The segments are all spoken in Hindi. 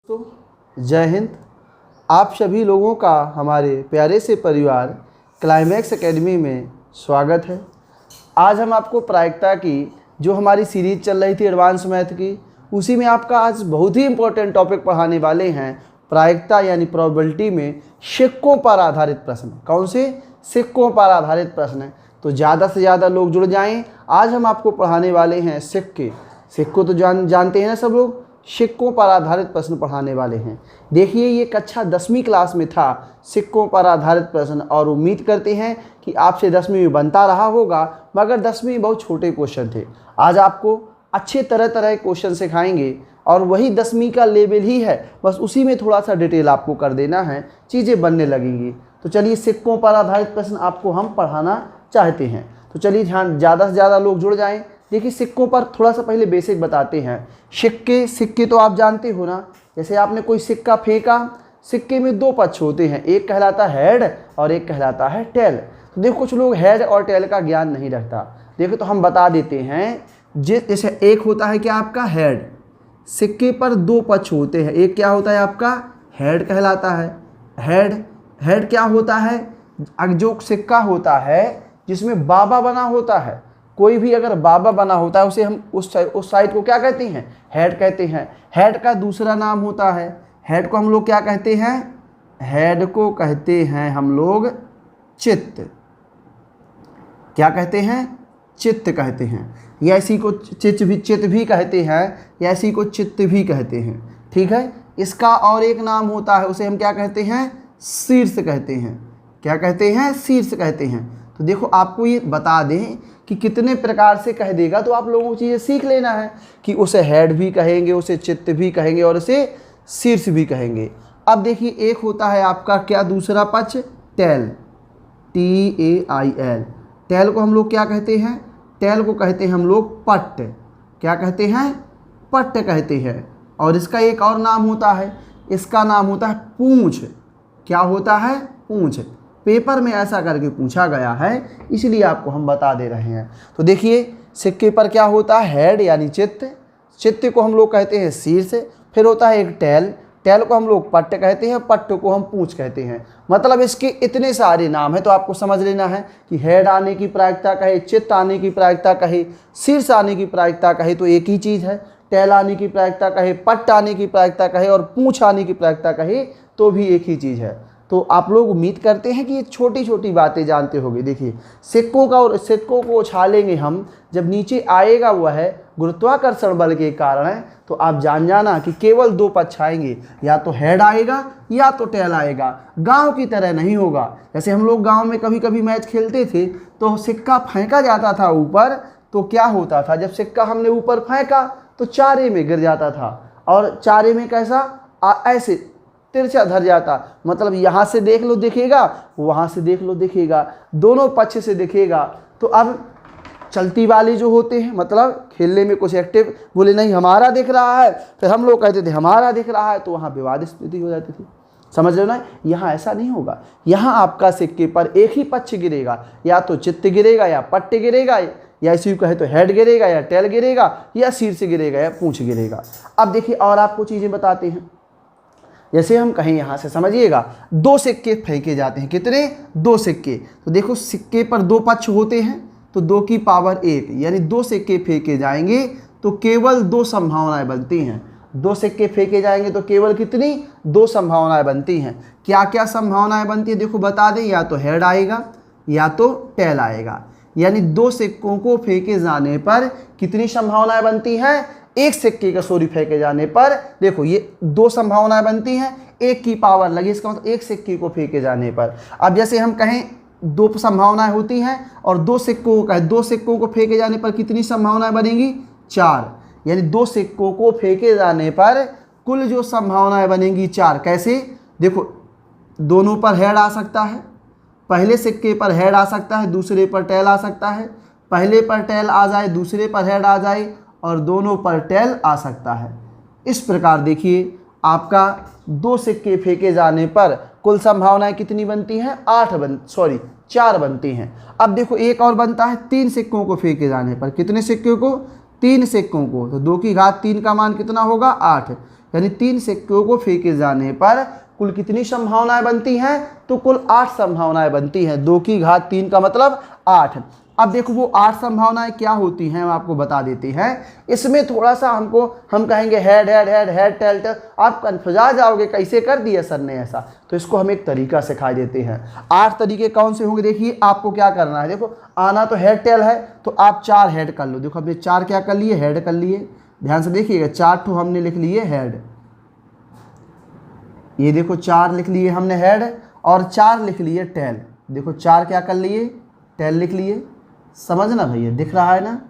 दोस्तों जय हिंद। आप सभी लोगों का हमारे प्यारे से परिवार क्लाइमैक्स एकेडमी में स्वागत है। आज हम आपको प्रायिकता की जो हमारी सीरीज चल रही थी एडवांस मैथ की, उसी में आपका आज बहुत ही इंपॉर्टेंट टॉपिक पढ़ाने वाले हैं। प्रायिकता यानी प्रोबेबिलिटी में सिक्कों पर आधारित प्रश्न। कौन से? सिक्कों पर आधारित प्रश्न। तो ज़्यादा से ज़्यादा लोग जुड़ जाएं। आज हम आपको पढ़ाने वाले हैं सिक्के। सिक्कों तो जानते हैं ना सब लोग, सिक्कों पर आधारित प्रश्न पढ़ाने वाले हैं। देखिए ये कक्षा 10वीं क्लास में था सिक्कों पर आधारित प्रश्न, और उम्मीद करते हैं कि आपसे 10वीं में बनता रहा होगा, मगर 10वीं में बहुत छोटे क्वेश्चन थे। आज आपको अच्छे तरह तरह के क्वेश्चन सिखाएंगे और वही 10वीं का लेवल ही है, बस उसी में थोड़ा सा डिटेल आपको कर देना है, चीज़ें बनने लगेंगी। तो चलिए सिक्कों पर आधारित प्रश्न आपको हम पढ़ाना चाहते हैं। तो चलिए ज़्यादा से ज़्यादा लोग जुड़ जाएँ। देखिए सिक्कों पर थोड़ा सा पहले बेसिक बताते हैं। सिक्के तो आप जानते हो ना, जैसे आपने कोई सिक्का फेंका, सिक्के में दो पक्ष होते हैं, एक कहलाता है हेड और एक कहलाता है टेल। तो देखो कुछ लोग हेड और टेल का ज्ञान नहीं रखता। देखो तो हम बता देते हैं। जैसे एक होता है क्या आपका हेड, सिक्के पर दो पक्ष होते हैं, एक क्या होता है आपका हेड कहलाता है। हेड क्या होता है? जो सिक्का होता है जिसमें बाबा बना होता है, कोई भी अगर बाबा बना होता है उसे हम उस साइड को क्या कहते हैं? हेड कहते हैं। हेड का दूसरा नाम होता है, हेड को हम लोग क्या कहते हैं? हेड को कहते हैं हम लोग चित्त। क्या कहते हैं? चित्त कहते हैं, या इसी को चित्त भी कहते हैं, या इसी को चित्त भी कहते हैं। ठीक है। इसका और एक नाम होता है, उसे हम क्या कहते हैं? शीर्ष कहते हैं। क्या कहते हैं? शीर्ष कहते हैं। तो देखो आपको ये बता दें कि कितने प्रकार से कह देगा, तो आप लोगों को चीज़ें सीख लेना है कि उसे हेड भी कहेंगे, उसे चित्त भी कहेंगे और उसे शीर्ष भी कहेंगे। अब देखिए एक होता है आपका क्या दूसरा पक्ष? Tell, TAIL। टेल को हम लोग क्या कहते हैं? टेल को कहते हैं हम लोग पट्ट। क्या कहते हैं? पट्ट कहते हैं। और इसका एक और नाम होता है, इसका नाम होता है पूंछ। क्या होता है? पूंछ। पेपर में ऐसा करके पूछा गया है, इसलिए आपको हम बता दे रहे हैं। तो देखिए सिक्के पर क्या होता है? हेड यानी चित्त, चित्त को हम लोग कहते हैं शीर्ष। फिर होता है एक टेल को हम लोग पट्ट कहते हैं, पट्ट को हम पूंछ कहते हैं। मतलब इसके इतने सारे नाम हैं, तो आपको समझ लेना है कि हेड आने की प्रायिकता कहे, चित्त आने की प्रायिकता कहे, शीर्ष आने की प्रायिकता कहे तो एक ही चीज़ है। टेल आने की प्रायिकता कहे, पट्ट आने की प्रायिकता कहे और पूंछ आने की प्रायिकता कहे तो भी एक ही चीज़ है। तो आप लोग उम्मीद करते हैं कि ये छोटी छोटी बातें जानते होंगे। देखिए सिक्कों को उछालेंगे हम, जब नीचे आएगा वह है गुरुत्वाकर्षण बल के कारण, तो आप जान जाना कि केवल दो पक्ष आएंगे, या तो हेड आएगा या तो टेल आएगा। गांव की तरह नहीं होगा। जैसे हम लोग गांव में कभी कभी मैच खेलते थे तो सिक्का फेंका जाता था ऊपर, तो क्या होता था जब सिक्का हमने ऊपर फेंका तो चारे में गिर जाता था, और चारे में कैसा ऐसे तिरछा धर जाता। मतलब यहाँ से देख लो दिखेगा, वहाँ से देख लो दिखेगा, दोनों पक्ष से दिखेगा। तो अब चलती वाले जो होते हैं, मतलब खेलने में कुछ एक्टिव, बोले नहीं हमारा दिख रहा है, फिर हम लोग कहते थे हमारा दिख रहा है, तो वहाँ विवादित स्थिति हो जाती थी। समझ लो ना, यहाँ ऐसा नहीं होगा। यहाँ आपका सिक्के पर एक ही पक्ष गिरेगा, या तो चित्त गिरेगा या पट्ट गिरेगा, या इसी को कहे तो हेड गिरेगा या टेल गिरेगा, या शीर्ष गिरेगा या पूंछ गिरेगा। अब देखिए और आपको चीज़ें बताते हैं। जैसे हम कहें यहाँ से समझिएगा, दो सिक्के फेंके जाते हैं। कितने? दो सिक्के। तो देखो सिक्के पर दो पक्ष होते हैं, तो 2 की पावर 1, यानी दो सिक्के फेंके जाएंगे तो केवल दो संभावनाएं बनती हैं। दो सिक्के फेंके जाएंगे तो केवल कितनी? दो संभावनाएं बनती हैं। क्या क्या संभावनाएं बनती है? देखो बता दें, या तो हेड आएगा या तो टेल आएगा। यानी दो सिक्कों को फेंके जाने पर कितनी संभावनाएं बनती हैं? एक सिक्के का फेंके जाने पर देखो ये दो संभावनाएं बनती हैं, 1 की पावर लगी, इसका मतलब एक सिक्के को फेंके जाने पर। अब जैसे हम कहें दो संभावनाएं होती हैं और दो सिक्कों को फेंके जाने पर कितनी संभावनाएं बनेंगी? 4। यानी दो सिक्कों को फेंके जाने पर कुल जो संभावनाएं बनेंगी 4। कैसे? देखो दोनों पर हेड आ सकता है, पहले सिक्के पर हेड आ सकता है, दूसरे पर टेल आ सकता है, पहले पर टेल आ जाए, दूसरे पर हेड आ जाए, और दोनों पर टेल आ सकता है। इस प्रकार देखिए आपका दो सिक्के फेंके जाने पर कुल संभावनाएं कितनी बनती हैं? 4 बनती हैं। अब देखो एक और बनता है 3 सिक्कों को फेंके जाने पर। कितने सिक्कों को? 3 सिक्कों को। तो 2 की घात 3 का मान कितना होगा? 8। यानी 3 सिक्कों को फेंके जाने पर कुल कितनी संभावनाएं बनती हैं? तो कुल 8 संभावनाएं बनती हैं। 2 की घात 3 का मतलब 8। अब देखो वो 8 संभावनाएं क्या होती हैं हम आपको बता देते हैं। इसमें थोड़ा सा हम कहेंगे head head head head tail tail, आप कन्फ्यूज जाओगे कैसे कर दिया सर ने ऐसा। तो इसको हम एक तरीका सिखा देते हैं। 8 तरीके कौन से होंगे? देखिए आपको क्या करना है, देखो आना तो हेड टेल है तो आप 4 हेड कर लो। देखो हमने 4 क्या कर लिए? हेड कर लिए। ध्यान से देखिएगा, 4 ठो हमने लिख लिए हेड। ये देखो 4 लिख लिए हमने हेड और 4 लिख लिए टेल। देखो 4 क्या कर लिए? टेल लिख लिए। समझना भैया, दिख रहा है ना?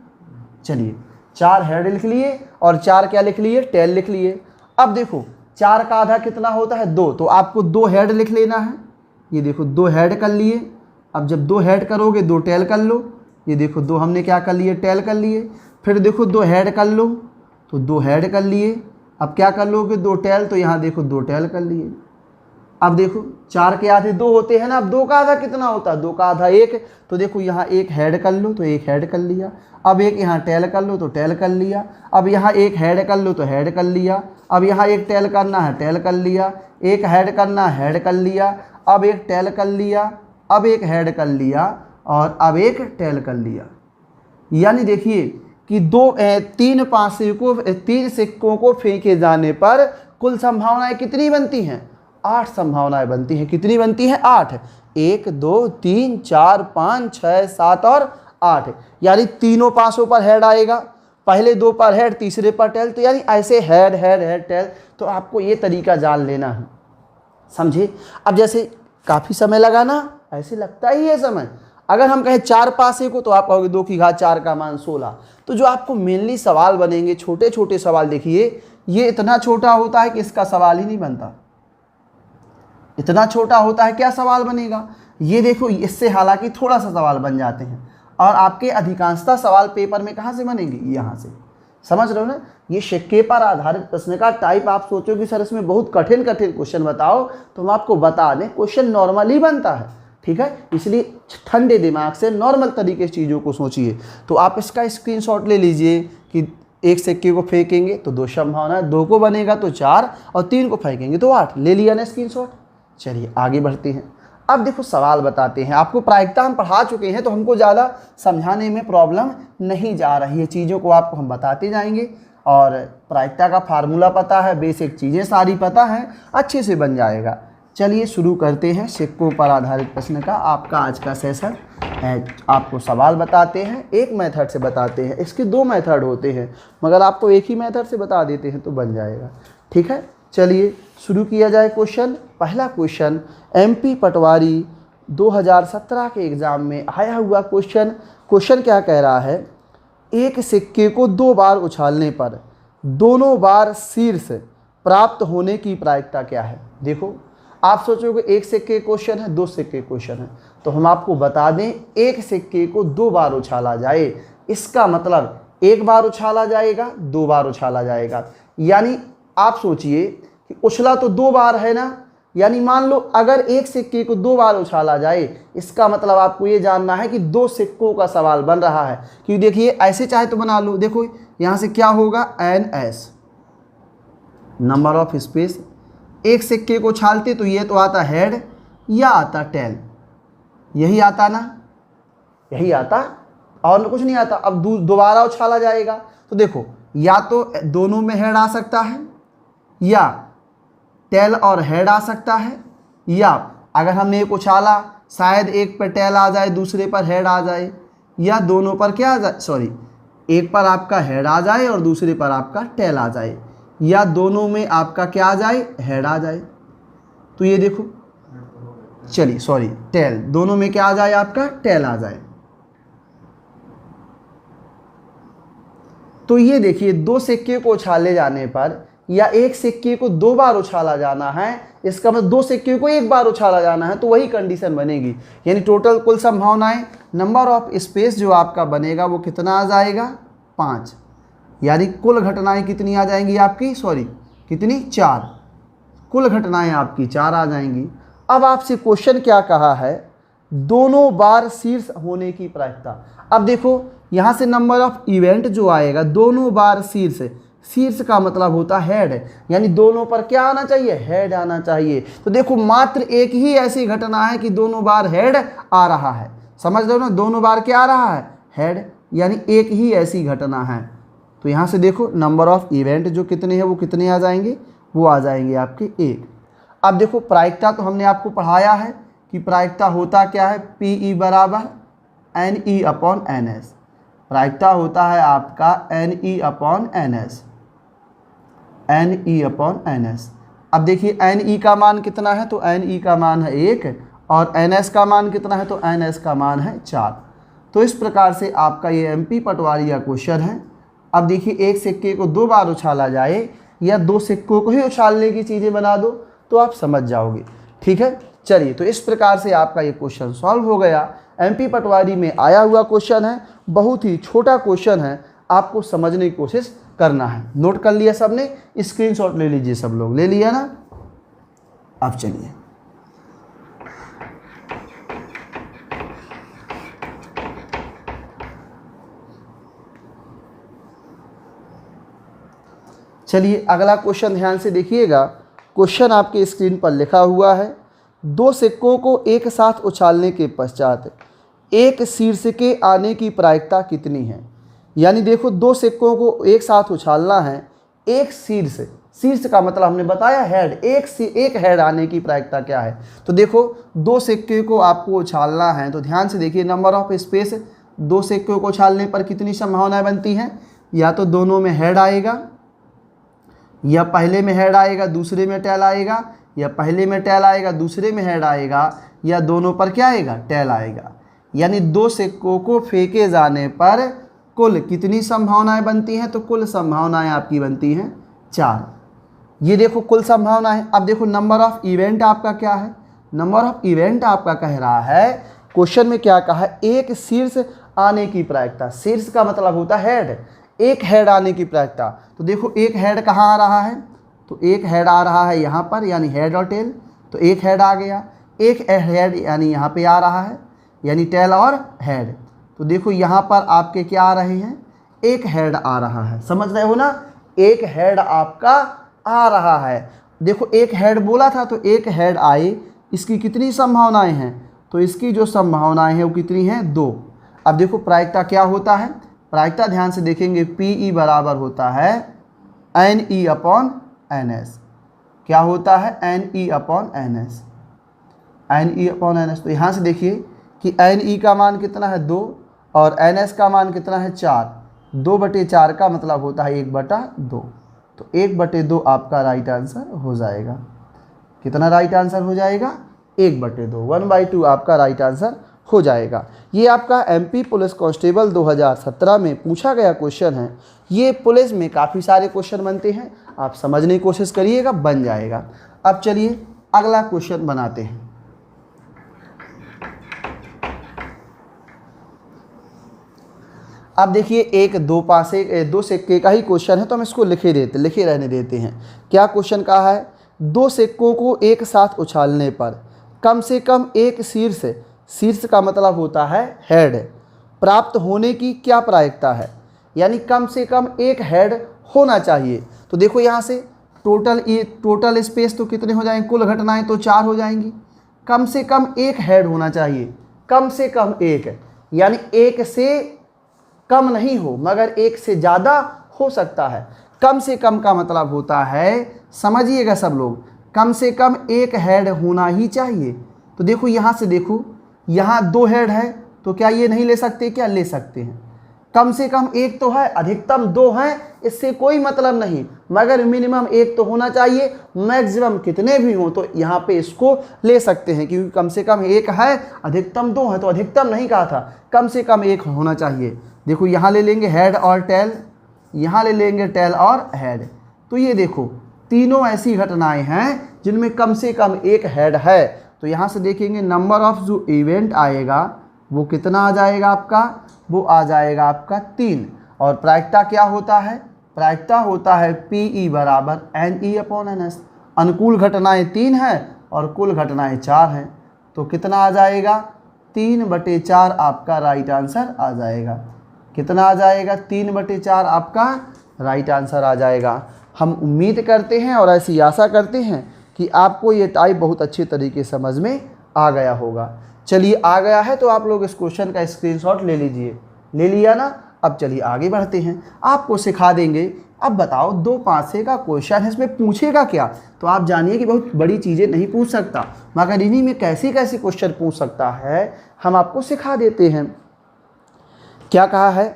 चलिए 4 हेड लिख लिए और 4 क्या लिख लिए? टेल लिख लिए। अब देखो 4 का आधा कितना होता है? 2, तो आपको 2 हेड लिख लेना है। ये देखो 2 हेड कर लिए। अब जब 2 हेड करोगे 2 टेल कर लो। ये देखो 2 हमने क्या कर लिए? टेल कर लिए। फिर देखो 2 हेड कर लो तो 2 हेड कर लिए। अब क्या कर लोगे? 2 टेल, तो यहाँ देखो 2 टेल कर लिए। अब देखो 4 के आधे 2 होते हैं ना। अब 2 का आधा कितना होता है? 2 का आधा 1, तो देखो यहाँ 1 हेड कर लो तो 1 हेड कर लिया। अब एक यहाँ टेल कर लो तो टेल कर लिया। अब यहाँ 1 हेड कर लो तो हेड कर लिया। अब यहाँ 1 टेल करना है, टेल कर लिया। 1 हेड करना है, हेड कर लिया। अब 1 टेल कर लिया, अब 1 हेड कर लिया और अब 1 टेल कर लिया। यानी देखिए कि 3 सिक्कों को फेंके जाने पर कुल संभावनाएं कितनी बनती हैं? 8 संभावनाएं बनती हैं। कितनी बनती हैं? 8। 1 2 3 4 5 6 7 और 8। यानी तीनों पासों पर हेड आएगा, पहले 2 पर हेड, तीसरे पर टेल। तो यानी ऐसे हेड हेड हेड टेल। तो आपको ये तरीका जान लेना है, समझे? अब जैसे काफ़ी समय लगा ना, ऐसे लगता ही है समय। अगर हम कहें 4 पासे को तो आप कहोगे 2 की घात 4 का मान 16। तो जो आपको मेनली सवाल बनेंगे, छोटे छोटे सवाल, देखिए ये इतना छोटा होता है कि इसका सवाल ही नहीं बनता। इतना छोटा होता है, क्या सवाल बनेगा? ये देखो इससे हालांकि थोड़ा सा सवाल बन जाते हैं और आपके अधिकांशतः सवाल पेपर में कहाँ से बनेंगे? यहाँ से। समझ रहे हो ना? ये सिक्के पर आधारित प्रश्न का टाइप। आप सोचोगे सर इसमें बहुत कठिन कठिन क्वेश्चन बताओ, तो हम आपको बता दें क्वेश्चन नॉर्मली बनता है, ठीक है? इसलिए ठंडे दिमाग से नॉर्मल तरीके से चीज़ों को सोचिए। तो आप इसका स्क्रीनशॉट ले लीजिए कि 1 सिक्के को फेंकेंगे तो 2 संभावना, 2 को बनेगा तो 4 और 3 को फेंकेंगे तो 8। ले लिया ना स्क्रीनशॉट? चलिए आगे बढ़ते हैं। अब देखो सवाल बताते हैं। आपको प्रायिकता हम पढ़ा चुके हैं तो हमको ज़्यादा समझाने में प्रॉब्लम नहीं जा रही है। चीज़ों को आपको हम बताते जाएंगे और प्रायिकता का फार्मूला पता है, बेसिक चीज़ें सारी पता है, अच्छे से बन जाएगा। चलिए शुरू करते हैं सिक्कों पर आधारित प्रश्न का आपका आज का सेशन है। आपको सवाल बताते हैं, एक मेथड से बताते हैं। इसके 2 मेथड होते हैं, मगर आपको एक ही मेथड से बता देते हैं तो बन जाएगा, ठीक है? चलिए शुरू किया जाए क्वेश्चन। पहला क्वेश्चन MP पटवारी 2017 के एग्ज़ाम में आया हुआ क्वेश्चन क्या कह रहा है? एक सिक्के को 2 बार उछालने पर दोनों बार शीर्ष प्राप्त होने की प्रायिकता क्या है? देखो आप सोचोगे एक सिक्के क्वेश्चन है, 2 सिक्के क्वेश्चन है, तो हम आपको बता दें एक सिक्के को 2 बार उछाला जाए, इसका मतलब 1 बार उछाला जाएगा, 2 बार उछाला जाएगा। यानी आप सोचिए कि उछला तो 2 बार है ना, यानी मान लो अगर एक सिक्के को 2 बार उछाला जाए, इसका मतलब आपको ये जानना है कि 2 सिक्कों का सवाल बन रहा है। क्योंकि देखिए ऐसे चाहे तो बना लो, देखो यहाँ से क्या होगा? NS number of space. एक सिक्के को उछालते तो ये तो आता हेड या आता टेल, यही आता ना, यही आता और कुछ नहीं आता। अब दोबारा उछाला जाएगा तो देखो या तो दोनों में हेड आ सकता है, या टेल और हेड आ सकता है, या अगर हमने एक उछाला शायद एक पर टेल आ जाए दूसरे पर हेड आ जाए, या दोनों पर क्या आ जाए, सॉरी एक पर आपका हेड आ जाए और दूसरे पर आपका टेल आ जाए, या दोनों में आपका क्या आ जाए? हेड आ जाए। तो ये देखो, चलिए सॉरी टेल, दोनों में क्या आ जाए? आपका टेल आ जाए। तो ये देखिए 2 सिक्के को उछाले जाने पर या एक सिक्के को 2 बार उछाला जाना है, इसका मतलब 2 सिक्के को 1 बार उछाला जाना है, तो वही कंडीशन बनेगी। यानी टोटल कुल संभावनाएं, नंबर ऑफ स्पेस जो आपका बनेगा वो कितना आ जाएगा? 5। यानी कुल घटनाएं कितनी आ जाएंगी आपकी? सॉरी कितनी? 4। कुल घटनाएं आपकी 4 आ जाएंगी। अब आपसे क्वेश्चन क्या कहा है? दोनों बार शीर्ष होने की प्रायिकता। अब देखो यहाँ से नंबर ऑफ इवेंट जो आएगा, दोनों बार शीर्ष, शीर्ष का मतलब होता है हेड, यानी दोनों पर क्या आना चाहिए, हेड आना चाहिए। तो देखो मात्र एक ही ऐसी घटना है कि दोनों बार हेड आ रहा है, समझ रहे हो ना, दोनों बार क्या आ रहा है, हेड, यानी एक ही ऐसी घटना है। तो यहाँ से देखो नंबर ऑफ इवेंट जो कितने हैं वो कितने आ जाएंगे, वो आ जाएंगे आपके 1। अब देखो प्रायिकता तो हमने आपको पढ़ाया है कि प्रायिकता होता क्या है, पी ई बराबर N E upon N S. प्रायिकता होता है आपका N E upon N S, N E upon N S. अब देखिए एन ई का मान कितना है, तो एन ई का मान है 1 और एन एस का मान कितना है, तो एन एस का मान है 4। तो इस प्रकार से आपका ये MP पटवारी का क्वेश्चन है। अब देखिए एक सिक्के को 2 बार उछाला जाए या 2 सिक्कों को ही उछालने की चीज़ें बना दो तो आप समझ जाओगे, ठीक है। चलिए तो इस प्रकार से आपका ये क्वेश्चन सॉल्व हो गया। MP पटवारी में आया हुआ क्वेश्चन है, बहुत ही छोटा क्वेश्चन है, आपको समझने की कोशिश करना है। नोट कर लिया सबने, स्क्रीनशॉट ले लीजिए, सब लोग ले लिया ना। अब चलिए चलिए अगला क्वेश्चन ध्यान से देखिएगा। क्वेश्चन आपके स्क्रीन पर लिखा हुआ है, 2 सिक्कों को एक साथ उछालने के पश्चात एक शीर्ष के आने की प्रायिकता कितनी है। यानी देखो 2 सिक्कों को एक साथ उछालना है, एक शीर्ष, शीर्ष का मतलब हमने बताया हेड, एक हेड आने की प्रायिकता क्या है। तो देखो 2 सिक्के को आपको उछालना है, तो ध्यान से देखिए नंबर ऑफ स्पेस, 2 सिक्कों को उछालने पर कितनी संभावनाएं बनती हैं, या तो दोनों में हेड आएगा, या पहले में हेड आएगा दूसरे में टेल आएगा, या पहले में टेल आएगा दूसरे में हेड आएगा, या दोनों पर क्या आएगा, टेल आएगा। यानी 2 सिक्कों को फेंके जाने पर कुल कितनी संभावनाएं बनती हैं, तो कुल संभावनाएं आपकी बनती हैं 4। ये देखो कुल संभावनाएं। अब देखो नंबर ऑफ इवेंट आपका क्या है, नंबर ऑफ इवेंट आपका कह रहा है, क्वेश्चन में क्या कहा है, एक शीर्ष आने की प्रायिकता, शीर्ष का मतलब होता है हेड, एक हेड आने की प्रायिकता। तो देखो एक हेड कहाँ आ रहा है, तो एक हेड आ रहा है यहाँ पर, यानी हेड और टेल, तो एक हेड आ गया, एक हेड यानी यहाँ पे आ रहा है, यानी टेल और हेड। तो देखो यहाँ पर आपके क्या आ रहे हैं, एक हेड आ रहा है, समझ रहे हो ना, एक हेड आपका आ रहा है। देखो एक हेड बोला था, तो एक हेड आए, इसकी कितनी संभावनाएं हैं, तो इसकी जो संभावनाएं हैं वो कितनी हैं, 2। अब देखो प्रायिकता क्या होता है, प्रायिकता ध्यान से देखेंगे, PE बराबर होता है NE अपॉन NS। क्या होता है, NE upon NS, NE upon NS। तो यहाँ से देखिए कि NE का मान कितना है, 2 और NS का मान कितना है, 4। 2/4 का मतलब होता है 1/2, तो 1/2 आपका राइट आंसर हो जाएगा। कितना राइट आंसर हो जाएगा, 1/2, 1/2 आपका राइट आंसर हो जाएगा। ये आपका MP पुलिस कांस्टेबल 2017 में पूछा गया क्वेश्चन है। ये पुलिस में काफ़ी सारे क्वेश्चन बनते हैं, आप समझने की कोशिश करिएगा, बन जाएगा। अब चलिए अगला क्वेश्चन बनाते हैं। अब देखिए एक 2 सिक्के का ही क्वेश्चन है, तो हम इसको लिखे रहने देते हैं। क्या क्वेश्चन कहा है, 2 सिक्कों को एक साथ उछालने पर कम से कम एक शीर्ष, शीर्ष का मतलब होता है हेड, प्राप्त होने की क्या प्रायिकता है। यानी कम से कम एक हेड होना चाहिए। तो देखो यहाँ से टोटल स्पेस तो कितने हो जाएंगे, कुल घटनाएं तो 4 हो जाएंगी। कम से कम एक हेड होना चाहिए, कम से कम एक, यानी एक से कम नहीं हो मगर एक से ज़्यादा हो सकता है। कम से कम का मतलब होता है, समझिएगा सब लोग, कम से कम एक हेड होना ही चाहिए। तो देखो यहाँ से देखो, यहाँ 2 हेड है, तो क्या ये नहीं ले सकते, क्या ले सकते हैं। कम से कम एक तो है, अधिकतम 2 हैं, इससे कोई मतलब नहीं, मगर मिनिमम एक तो होना चाहिए। मैक्सिमम कितने भी हों तो यहाँ पे इसको ले सकते हैं, क्योंकि कम से कम एक है, अधिकतम 2 है, तो अधिकतम नहीं कहा था, कम से कम एक होना चाहिए। देखो यहाँ ले लेंगे हेड और टेल, यहाँ ले लेंगे टेल और हेड। तो ये देखो तीनों ऐसी घटनाएं हैं जिनमें कम से कम एक हेड है। तो यहाँ से देखेंगे नंबर ऑफ जो इवेंट आएगा वो कितना आ जाएगा आपका, वो आ जाएगा आपका 3। और प्रायिकता क्या होता है, प्रायिकता होता है PE बराबर NE अपॉन NS। अनुकूल घटनाएं 3 हैं और कुल घटनाएं 4 हैं, तो कितना आ जाएगा, 3/4 आपका राइट आंसर आ जाएगा। कितना आ जाएगा, 3/4 आपका राइट आंसर आ जाएगा। हम उम्मीद करते हैं और ऐसी आशा करते हैं कि आपको ये टाइप बहुत अच्छे तरीके से समझ में आ गया होगा। चलिए, आ गया है तो आप लोग इस क्वेश्चन का स्क्रीनशॉट ले लीजिए। ले लिया ना? अब चलिए आगे बढ़ते हैं, आपको सिखा देंगे। अब बताओ, 2 5 का क्वेश्चन है, इसमें पूछेगा क्या? तो आप जानिए कि बहुत बड़ी चीज़ें नहीं पूछ सकता, मगर इन्हीं में कैसे कैसे क्वेश्चन पूछ सकता है हम आपको सिखा देते हैं। क्या कहा है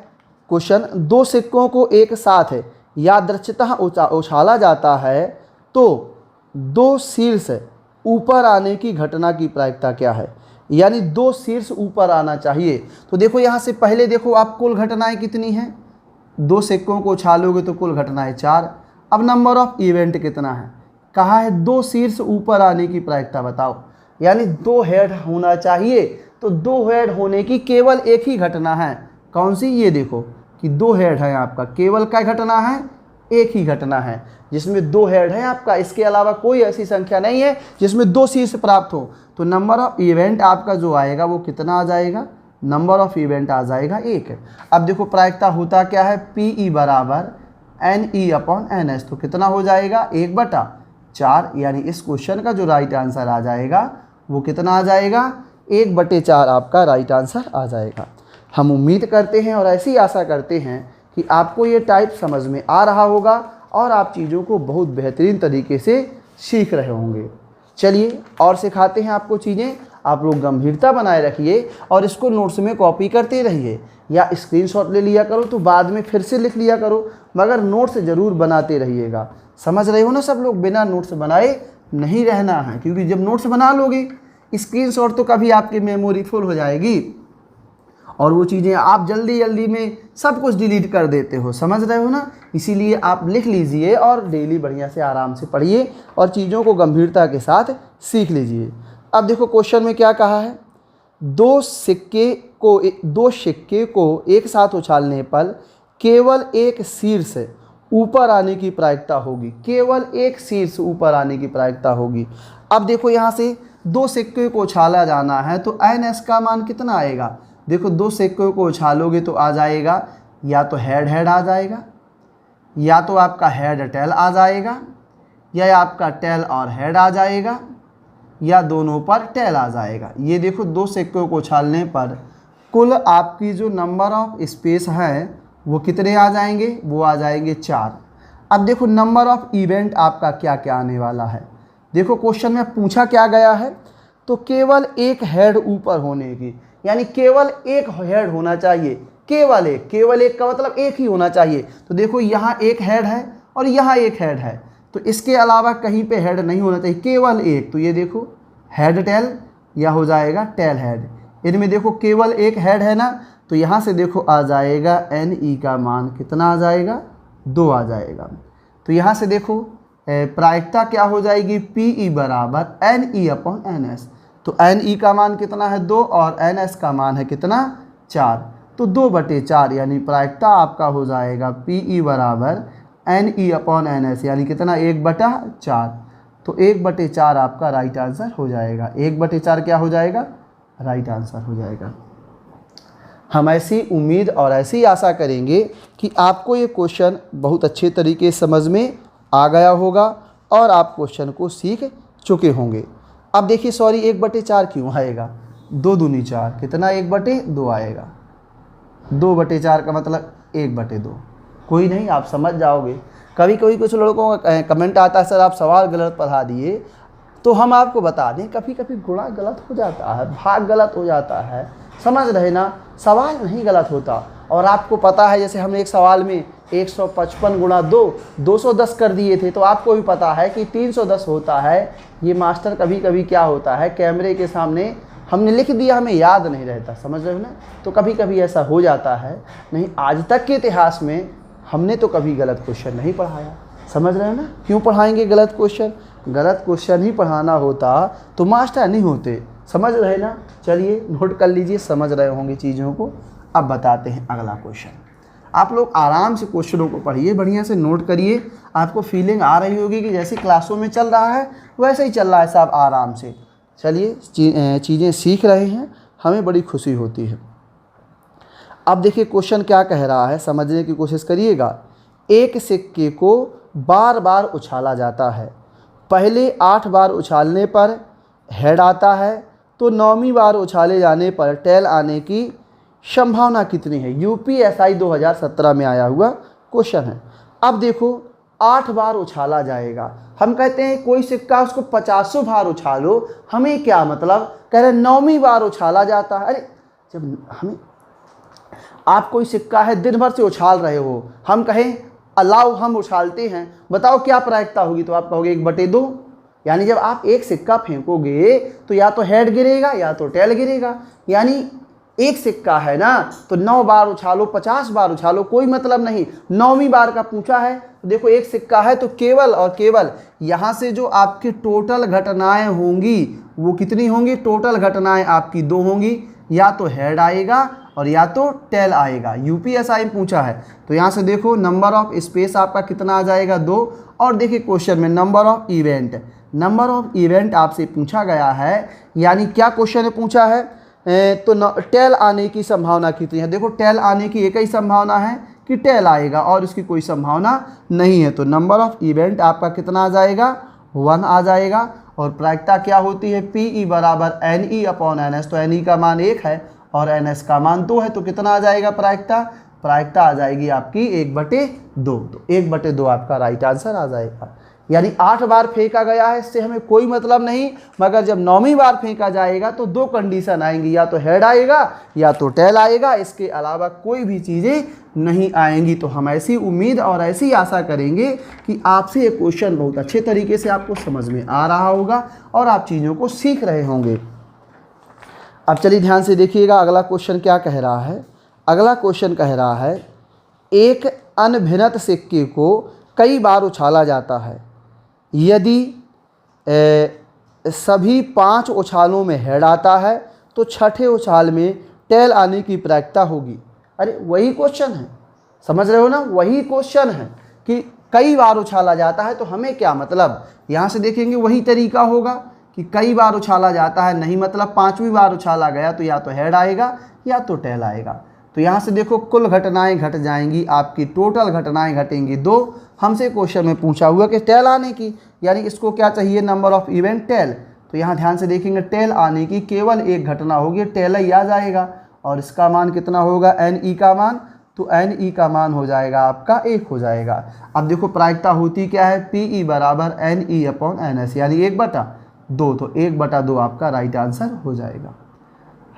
क्वेश्चन? 2 सिक्कों को एक साथ यादृच्छितः उछाला जाता है तो 2 शीर्ष ऊपर आने की घटना की प्रायिकता क्या है? यानी 2 शीर्ष ऊपर आना चाहिए। तो देखो यहाँ से पहले देखो आप कुल घटनाएं कितनी हैं? 2 सिक्कों को उछालोगे तो कुल घटनाएं 4। अब नंबर ऑफ इवेंट कितना है? कहा है 2 शीर्ष ऊपर आने की प्रायिकता बताओ। यानी 2 हेड होना चाहिए, तो 2 हेड होने की केवल एक ही घटना है। कौन सी? ये देखो कि 2 हेड है आपका, केवल क्या घटना है? एक ही घटना है जिसमें 2 हेड है आपका। इसके अलावा कोई ऐसी संख्या नहीं है जिसमें 2 शीर्ष प्राप्त हो। तो नंबर ऑफ इवेंट आपका जो आएगा वो कितना आ जाएगा? नंबर ऑफ इवेंट आ जाएगा 1। अब देखो प्रायिकता होता क्या है? PE बराबर NE/NS। तो कितना हो जाएगा? 1/4। यानी इस क्वेश्चन का जो राइट आंसर आ जाएगा वो कितना आ जाएगा? 1/4 आपका राइट आंसर आ जाएगा। हम उम्मीद करते हैं और ऐसी आशा करते हैं कि आपको ये टाइप समझ में आ रहा होगा और आप चीज़ों को बहुत बेहतरीन तरीके से सीख रहे होंगे। चलिए और सिखाते हैं आपको चीज़ें। आप लोग गंभीरता बनाए रखिए और इसको नोट्स में कॉपी करते रहिए, या स्क्रीनशॉट ले लिया करो तो बाद में फिर से लिख लिया करो, मगर नोट्स ज़रूर बनाते रहिएगा। समझ रहे हो ना सब लोग? बिना नोट्स बनाए नहीं रहना है, क्योंकि जब नोट्स बना लोगे स्क्रीनशॉट तो कभी आपकी मेमोरी फुल हो जाएगी और वो चीज़ें आप जल्दी जल्दी में सब कुछ डिलीट कर देते हो। समझ रहे हो ना? इसीलिए आप लिख लीजिए और डेली बढ़िया से आराम से पढ़िए और चीज़ों को गंभीरता के साथ सीख लीजिए। अब देखो क्वेश्चन में क्या कहा है? 2 सिक्के को एक साथ उछालने पर केवल एक शीर्ष ऊपर आने की प्रायिकता होगी। केवल एक शीर्ष ऊपर आने की प्रायिकता होगी। अब देखो यहाँ से 2 सिक्के को उछाला जाना है तो NS का मान कितना आएगा? देखो 2 सिक्कों को उछालोगे तो आ जाएगा, या तो हेड हेड आ जाएगा, या तो आपका हेड टेल आ जाएगा, या आपका टेल और हेड आ जाएगा, या दोनों पर टेल आ जाएगा। ये देखो 2 सिक्कों को उछालने पर कुल आपकी जो नंबर ऑफ स्पेस है वो कितने आ जाएंगे? वो आ जाएंगे 4। अब देखो नंबर ऑफ इवेंट आपका क्या क्या आने वाला है। देखो क्वेश्चन में पूछा क्या गया है? तो केवल एक हेड ऊपर होने की, यानी केवल एक हेड होना चाहिए। केवल एक का मतलब एक ही होना चाहिए। तो देखो यहाँ एक हेड है और यहाँ एक हेड है, तो इसके अलावा कहीं पे हेड नहीं होना चाहिए, केवल एक। तो ये देखो हेड टेल या हो जाएगा टेल हेड। इनमें देखो केवल एक हेड है ना, तो यहाँ से देखो आ जाएगा NE का मान कितना आ जाएगा? 2 आ जाएगा। तो यहाँ से देखो प्रायिकता क्या हो जाएगी? PE बराबर NE/NS। तो NE का मान कितना है? 2 और NS का मान है कितना? 4। तो 2/4 यानी प्रायिकता आपका हो जाएगा PE बराबर NE/NS, यानी कितना? 1/4। तो 1/4 आपका राइट आंसर हो जाएगा। 1/4 क्या हो जाएगा? राइट आंसर हो जाएगा। हम ऐसी उम्मीद और ऐसी आशा करेंगे कि आपको ये क्वेश्चन बहुत अच्छे तरीके से समझ में आ गया होगा और आप क्वेश्चन को सीख चुके होंगे। अब देखिए, सॉरी 1/4 क्यों आएगा? 2 दूनी 4, कितना? 1/2 आएगा। 2/4 का मतलब 1/2। कोई नहीं, आप समझ जाओगे। कभी कभी कुछ लड़कों का कमेंट आता है, सर आप सवाल गलत पढ़ा दिए। तो हम आपको बता दें, कभी कभी गुणा गलत हो जाता है, भाग गलत हो जाता है। समझ रहे ना? सवाल नहीं गलत होता। और आपको पता है, जैसे हम एक सवाल में 155 गुणा 2 210 कर दिए थे, तो आपको भी पता है कि 310 होता है। ये मास्टर कभी कभी क्या होता है, कैमरे के सामने हमने लिख दिया, हमें याद नहीं रहता। समझ रहे हो ना? तो कभी कभी ऐसा हो जाता है। नहीं, आज तक के इतिहास में हमने तो कभी गलत क्वेश्चन नहीं पढ़ाया। समझ रहे हो ना? क्यों पढ़ाएंगे गलत क्वेश्चन? गलत क्वेश्चन ही पढ़ाना होता तो मास्टर नहीं होते। समझ रहे ना? चलिए नोट कर लीजिए, समझ रहे होंगे चीज़ों को। अब बताते हैं अगला क्वेश्चन। आप लोग आराम से क्वेश्चनों को पढ़िए, बढ़िया से नोट करिए। आपको फीलिंग आ रही होगी कि जैसे क्लासों में चल रहा है वैसे ही चल रहा है साहब, आराम से। चलिए चीज़ें सीख रहे हैं, हमें बड़ी खुशी होती है। अब देखिए क्वेश्चन क्या कह रहा है, समझने की कोशिश करिएगा। एक सिक्के को बार बार उछाला जाता है। पहले 8 बार उछालने पर हेड आता है, तो 9वीं बार उछाले जाने पर टेल आने की संभावना कितनी है? यूपीएसआई 2017 में आया हुआ क्वेश्चन है। अब देखो 8 बार उछाला जाएगा, हम कहते हैं कोई सिक्का उसको 50 बार उछालो, हमें क्या मतलब? कह रहे 9वीं बार उछाला जाता है। अरे जब हमें आप कोई सिक्का है दिन भर से उछाल रहे हो, हम कहें अलाउ हम उछालते हैं, बताओ क्या प्रायिकता होगी? तो आप कहोगे 1/2। यानी जब आप एक सिक्का फेंकोगे तो या तो हेड गिरेगा या तो टेल गिरेगा। यानी एक सिक्का है ना, तो 9 बार उछालो 50 बार उछालो कोई मतलब नहीं। 9वीं बार का पूछा है, तो देखो एक सिक्का है तो केवल और केवल यहाँ से जो आपकी टोटल घटनाएं होंगी वो कितनी होंगी? टोटल घटनाएं आपकी 2 होंगी, या तो हेड आएगा और या तो टेल आएगा। यूपीएसआई पूछा है, तो यहाँ से देखो नंबर ऑफ स्पेस आपका कितना आ जाएगा? 2। और देखिए क्वेश्चन में नंबर ऑफ इवेंट आपसे पूछा गया है, यानी क्या क्वेश्चन पूछा है? तो टेल आने की संभावना कितनी है? देखो टेल आने की एक ही संभावना है कि टेल आएगा और इसकी कोई संभावना नहीं है। तो नंबर ऑफ इवेंट आपका कितना आ जाएगा? 1 आ जाएगा। और प्रायिकता क्या होती है? PE बराबर NE/NS। तो NE का मान 1 है और NS का मान 2 है, तो कितना आ जाएगा प्रायिकता? प्रायिकता आ जाएगी आपकी 1/2। तो 1/2 आपका राइट आंसर आ जाएगा। यानी 8 बार फेंका गया है, इससे हमें कोई मतलब नहीं, मगर जब 9वीं बार फेंका जाएगा तो 2 कंडीशन आएंगी, या तो हेड आएगा या तो टेल आएगा, इसके अलावा कोई भी चीज़ें नहीं आएंगी। तो हम ऐसी उम्मीद और ऐसी आशा करेंगे कि आपसे ये क्वेश्चन बहुत अच्छे तरीके से आपको समझ में आ रहा होगा और आप चीज़ों को सीख रहे होंगे। अब चलिए ध्यान से देखिएगा, अगला क्वेश्चन क्या कह रहा है। अगला क्वेश्चन कह रहा है एक अनभिन्नत सिक्के को कई बार उछाला जाता है, यदि सभी 5 उछालों में हेड आता है तो छठे उछाल में टेल आने की प्रायिकता होगी। अरे वही क्वेश्चन है, समझ रहे हो ना? वही क्वेश्चन है कि कई बार उछाला जाता है, तो हमें क्या मतलब? यहाँ से देखेंगे वही तरीका होगा कि कई बार उछाला जाता है, नहीं मतलब 5वीं बार उछाला गया तो या तो हेड आएगा या तो टेल आएगा। तो यहाँ से देखो कुल घटनाएं घट जाएंगी, आपकी टोटल घटनाएं घटेंगी 2। हमसे क्वेश्चन में पूछा हुआ कि टेल आने की, यानी इसको क्या चाहिए? Number of event tail. तो यहाँ ध्यान से देखेंगे टेल आने की केवल एक घटना होगी, टेल ही आ जाएगा। और इसका मान कितना होगा? NE का मान, तो NE का मान हो जाएगा आपका 1 हो जाएगा। अब देखो प्रायिकता होती क्या है? PE बराबर NE/NS, यानी 1/2। तो 1/2 आपका राइट आंसर हो जाएगा।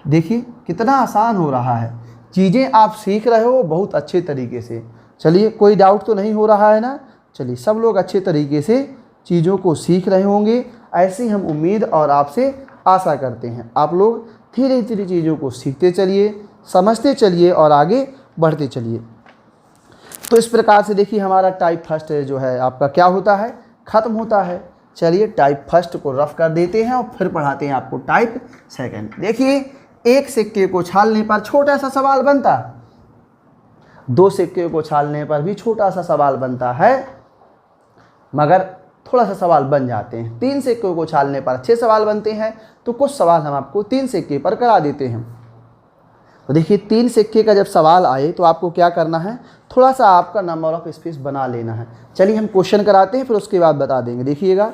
देखिए कितना आसान हो रहा है, चीज़ें आप सीख रहे हो बहुत अच्छे तरीके से। चलिए कोई डाउट तो नहीं हो रहा है ना? चलिए सब लोग अच्छे तरीके से चीज़ों को सीख रहे होंगे, ऐसी हम उम्मीद और आपसे आशा करते हैं। आप लोग धीरे धीरे चीज़ों को सीखते चलिए, समझते चलिए और आगे बढ़ते चलिए। तो इस प्रकार से देखिए हमारा टाइप फर्स्ट जो है आपका क्या होता है? ख़त्म होता है। चलिए टाइप फर्स्ट को रफ कर देते हैं और फिर पढ़ाते हैं आपको टाइप सेकंड। देखिए एक सिक्के को छालने पर छोटा सा सवाल बनता है, 2 सिक्के को छालने पर भी छोटा सा सवाल बनता है, मगर थोड़ा सा सवाल बन जाते हैं। 3 सिक्कों को छालने पर अच्छे सवाल बनते हैं, तो कुछ सवाल हम आपको 3 सिक्के पर करा देते हैं। तो देखिए 3 सिक्के का जब सवाल आए तो आपको क्या करना है? थोड़ा सा आपका नंबर ऑफ स्पेस बना लेना है। चलिए हम क्वेश्चन कराते हैं, फिर उसके बाद बता देंगे। देखिएगा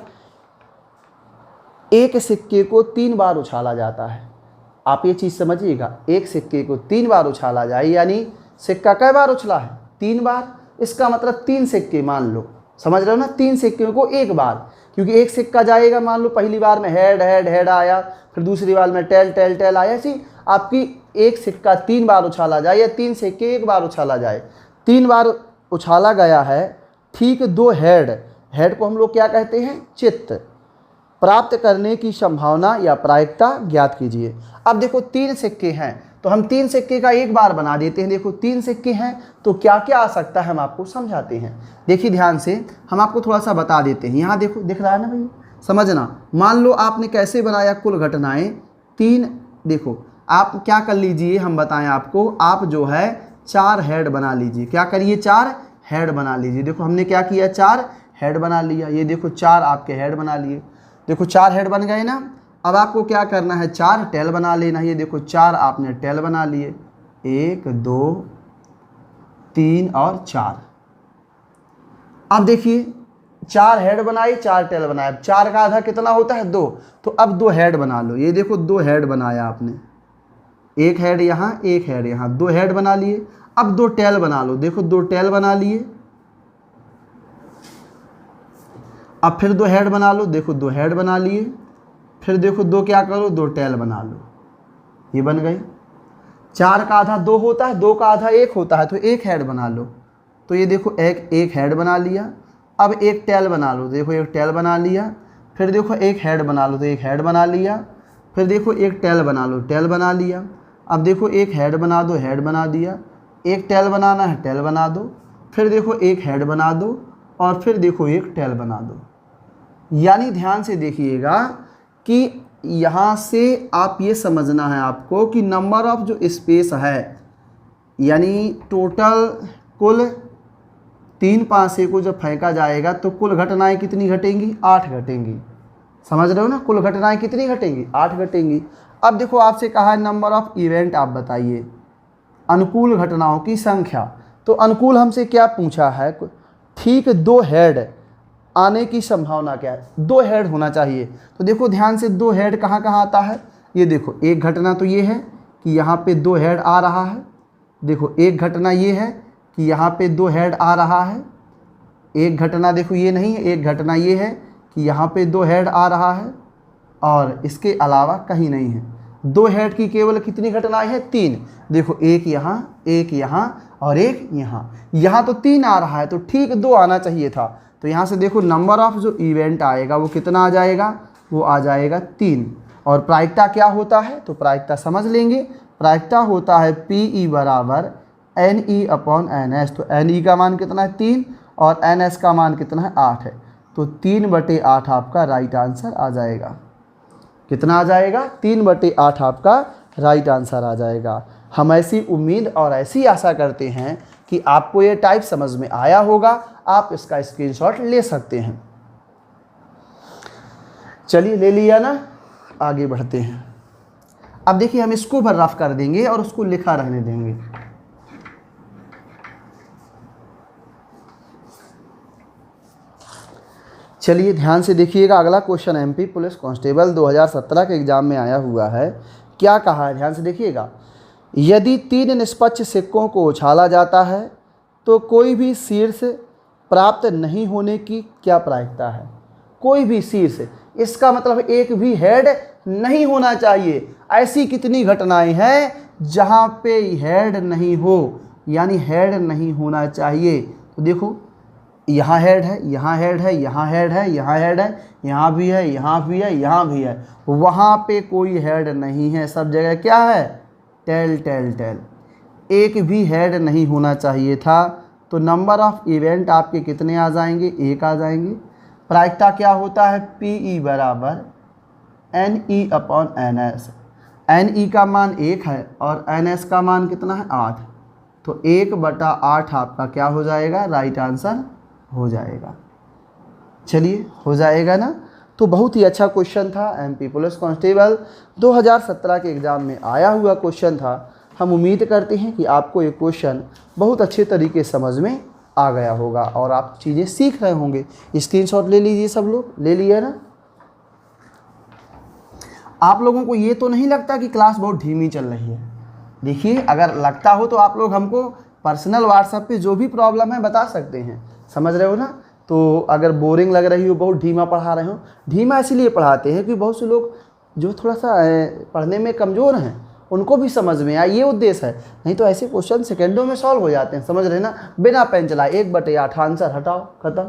एक सिक्के को 3 बार उछाला जाता है। आप ये चीज़ समझिएगा, एक सिक्के को 3 बार उछाला जाए, यानी सिक्का कई बार उछला है? 3 बार। इसका मतलब 3 सिक्के मान लो, समझ रहे हो ना? 3 सिक्के को एक बार, क्योंकि एक सिक्का जाएगा, मान लो पहली बार में हेड हेड हेड आया, फिर दूसरी बार में टेल टेल टेल आया। ऐसी आपकी एक सिक्का 3 बार उछाला जाए या 3 सिक्के एक बार उछाला जाए। 3 बार उछाला गया है, ठीक 2 हेड को हम लोग क्या कहते हैं? चित्त। प्राप्त करने की संभावना या प्रायिकता ज्ञात कीजिए। अब देखो 3 सिक्के हैं, तो हम 3 सिक्के का एक बार बना देते हैं। देखो 3 सिक्के हैं तो क्या क्या आ सकता है हम आपको समझाते हैं। देखिए ध्यान से हम आपको थोड़ा सा बता देते हैं। यहाँ देखो दिख रहा है ना भैया, समझना। मान लो आपने कैसे बनाया कुल घटनाएं 3। देखो आप क्या कर लीजिए, हम बताएं आपको, आप जो है 4 हेड बना लीजिए। क्या करिए? 4 हेड बना लीजिए। देखो हमने क्या किया? 4 हेड बना लिया। ये देखो 4 आपके हेड बना लिए। देखो 4 हेड बन गए ना। अब आपको क्या करना है? 4 टेल बना लेना है। ये देखो 4 आपने टेल बना लिए, 1 2 3 और 4। अब देखिए 4 हेड बनाए 4 टेल बनाए। 4 का आधा कितना होता है 2, तो अब 2 हेड बना लो। ये देखो 2 हेड बनाया आपने, एक हेड यहाँ एक हेड यहाँ, 2 हेड बना लिए। अब 2 टेल बना लो, देखो 2 टेल बना लिए। अब फिर 2 हेड बना लो, देखो 2 हेड बना लिए। फिर देखो 2 क्या करो 2 टेल बना लो, ये बन गई। 4 का आधा 2 होता है, 2 का आधा 1 होता है, तो 1 हेड बना लो। तो ये देखो एक हेड बना लिया। अब 1 टेल बना लो, देखो 1 टेल बना लिया। फिर देखो 1 हेड बना लो, तो 1 हेड बना लिया। फिर देखो 1 टेल बना लो, टेल बना लिया। अब देखो 1 हेड बना दो, हेड बना दिया। 1 टेल बनाना है, टेल बना दो। फिर देखो 1 हेड बना दो और फिर देखो 1 टेल बना दो। यानी ध्यान से देखिएगा कि यहाँ से आप ये समझना है आपको कि नंबर ऑफ जो स्पेस है, यानी टोटल कुल 3 पासे को जब फेंका जाएगा तो कुल घटनाएं कितनी घटेंगी 8 घटेंगी। समझ रहे हो ना, कुल घटनाएं कितनी घटेंगी 8 घटेंगी। अब देखो आपसे कहा है नंबर ऑफ इवेंट, आप बताइए अनुकूल घटनाओं की संख्या। तो अनुकूल हमसे क्या पूछा है, ठीक 2 हेड आने की संभावना क्या है, 2 हेड होना चाहिए। तो देखो ध्यान से 2 हेड कहाँ कहाँ आता है, ये देखो एक घटना तो ये है कि यहाँ पे 2 हेड आ रहा है। देखो एक घटना ये है कि यहाँ पे 2 हेड आ रहा है। एक घटना देखो ये नहीं है, एक घटना ये है कि यहाँ पे 2 हेड आ रहा है और इसके अलावा कहीं नहीं है। 2 हेड की केवल कितनी घटनाएं हैं 3। देखो एक यहाँ और एक यहाँ, यहाँ तो 3 आ रहा है तो ठीक 2 आना चाहिए था। तो यहाँ से देखो नंबर ऑफ जो इवेंट आएगा वो कितना आ जाएगा, वो आ जाएगा 3। और प्रायिकता क्या होता है, तो प्रायिकता समझ लेंगे। प्रायिकता होता है PE बराबर NE/NS। तो NE का मान कितना है 3 और NS का मान कितना है 8 है। तो 3/8 आपका राइट आंसर आ जाएगा। कितना आ जाएगा 3/8 आपका राइट आंसर आ जाएगा। हम ऐसी उम्मीद और ऐसी आशा करते हैं कि आपको ये टाइप समझ में आया होगा। आप इसका स्क्रीनशॉट ले सकते हैं। चलिए ले लिया ना, आगे बढ़ते हैं। अब देखिए हम इसको भर रफ कर देंगे और उसको लिखा रहने देंगे। चलिए ध्यान से देखिएगा, अगला क्वेश्चन MP पुलिस कांस्टेबल 2017 के एग्जाम में आया हुआ है। क्या कहा है, ध्यान से देखिएगा। यदि 3 निष्पक्ष सिक्कों को उछाला जाता है तो कोई भी शीर्ष प्राप्त नहीं होने की क्या प्रायिकता है। कोई भी शीर्ष, इसका मतलब एक भी हेड नहीं होना चाहिए। ऐसी कितनी घटनाएं हैं जहां पे हेड नहीं हो, यानी हेड नहीं होना चाहिए। तो देखो यहाँ हेड है, यहाँ हेड है, यहाँ हेड है, यहाँ हेड है, यहाँ भी है, यहाँ भी है, यहाँ भी है, वहाँ पे कोई हेड नहीं है। सब जगह क्या है टेल टेल टेल। एक भी हेड नहीं होना चाहिए था। तो नंबर ऑफ इवेंट आपके कितने आ जाएंगे 1 आ जाएंगे। प्रायिकता क्या होता है PE बराबर NE/NS। NE का मान 1 है और NS का मान कितना है 8। तो 1/8 आपका क्या हो जाएगा राइट आंसर हो जाएगा। चलिए हो जाएगा ना। तो बहुत ही अच्छा क्वेश्चन था, MP पुलिस कांस्टेबल 2017 के एग्ज़ाम में आया हुआ क्वेश्चन था। हम उम्मीद करते हैं कि आपको ये क्वेश्चन बहुत अच्छे तरीके से समझ में आ गया होगा और आप चीज़ें सीख रहे होंगे। स्क्रीनशॉट ले लीजिए, सब लोग ले लिए ना। आप लोगों को ये तो नहीं लगता कि क्लास बहुत धीमी चल रही है। देखिए अगर लगता हो तो आप लोग हमको पर्सनल व्हाट्सएप पे जो भी प्रॉब्लम है बता सकते हैं। समझ रहे हो ना। तो अगर बोरिंग लग रही हो, बहुत धीमा पढ़ा रहे हो, धीमा इसलिए पढ़ाते हैं कि बहुत से लोग जो थोड़ा सा पढ़ने में कमज़ोर हैं उनको भी समझ में आए, ये उद्देश्य है। नहीं तो ऐसे क्वेश्चन सेकंडों में सॉल्व हो जाते हैं। समझ रहे ना, बिना पेन चलाए 1/8 आंसर हटाओ खत्म।